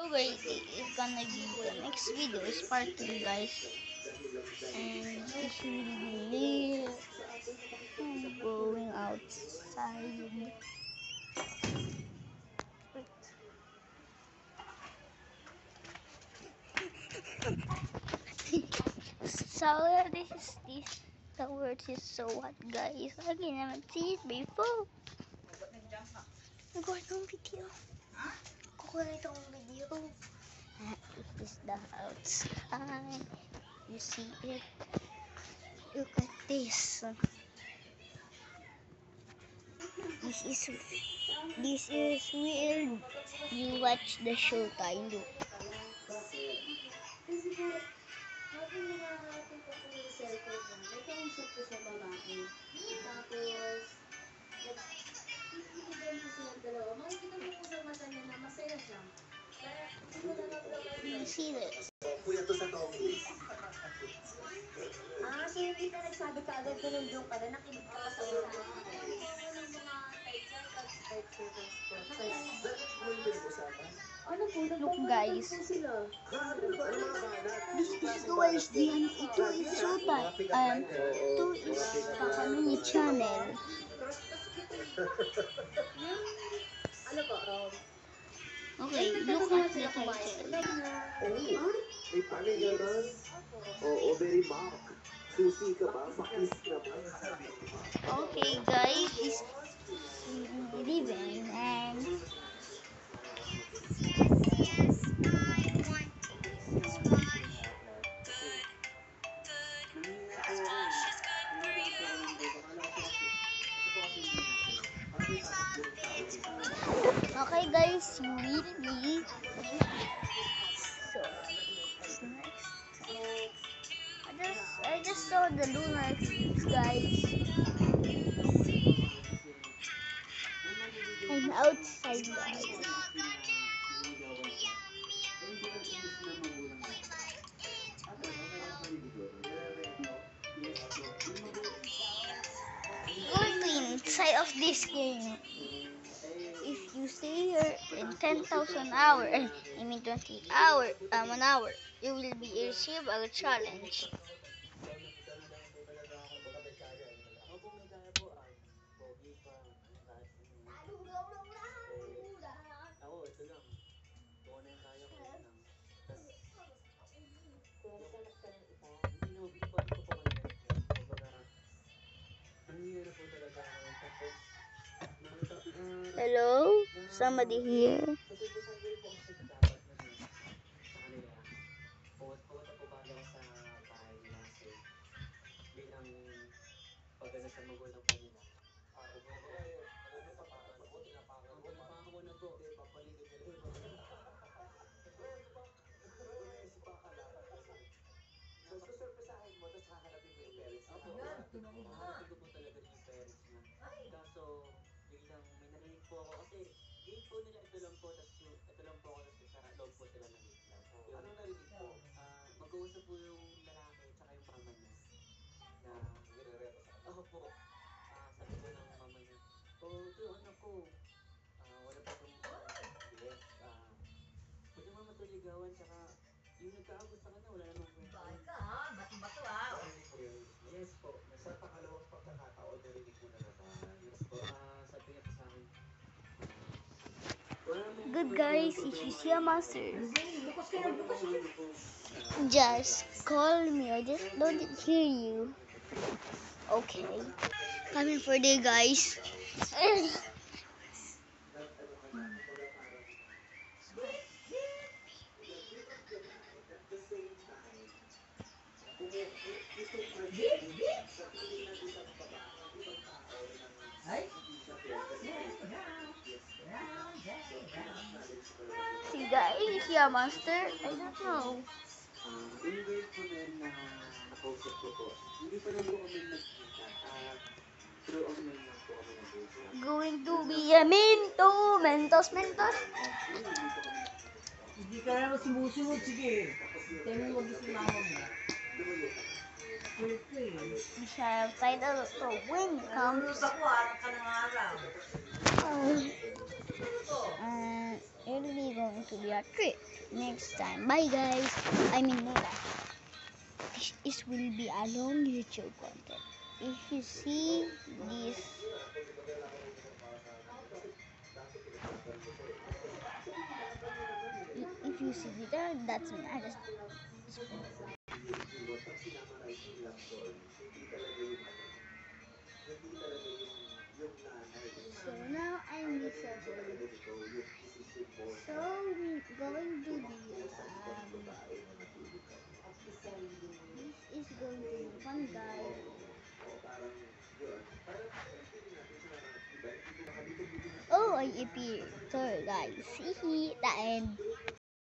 Okay, it's gonna be the next video is part 2, guys. And this will be lit. I'm going outside. So this the word is so hot, guys. I never see it before. Kukuha itong video. Kukuha itong video. It is the outside. You see it. Look at this. This is weird. You watch the show tayo. You see this? So hindi ka nagsabi ka agad tulong ka na nakinig ka pa sa mga Look, guys. This is the YSD and ito is Showtime. And ito is Kakamini channel. Okay, look at the title. May panigaran. Oo, very mark. Susi ka ba? Pakis naman. Okay, guys, this is living and okay, guys, you will be so what's next? I just saw the lunar eclipse, guys. I'm outside, guys. Going to inside of this game. If you stay here in 10,000 hours, I mean 20 hours, 1 hour, you will be receive a challenge. Hello? Somebody here? Susurpresahin mo, tapos hahanapin mo yung parents niya. Hahanapin ko po talaga yung parents niya. Kaso, biglang may narinig po ako kasi gate po nila ito lang po, tapos yung ito lang po ako, tapos sa loob po sila ng gate lang. Anong narinig mo? Mag-uusap po yung lalaki tsaka yung mama niya. Na, Nire-reto sa kanila. po, sabi po ng mama niya, ito anak ko, wala pa itong, yes, pwede mo matuligawan, tsaka yung nagkaagos sa kanya, wala namang kwenta. Bakit ka ha? Bato-bato ha? Yes po. Sa pangalawang pagkakataon, narinig mo na naman. Yes po. Sabi niya po sa akin. Good, guys, this is your master. Bukas ka na, bukas ka. Just call me. I just don't hear you. Okay. Coming for the guys. See, guys, yeah, master. I don't know. Yung girl po na rin na nakausap ko po, hindi pa lang po kami nagkita. Through online lang po kami nag-usap. Going to be a minto, mentos. Hindi ka naman sumusunod, sige. Tayo mo gusto mama mo. We shall find out so when it comes. Ako, harap ka ng araw. really going to be a trip next time. Bye guys. I mean Nora. This will be a long YouTube content. If you see this, if you see Twitter, that's me. I just so now I'm disabled. So we're going to be this is going to be fun guys. Oh, I appear. So guys, see the end.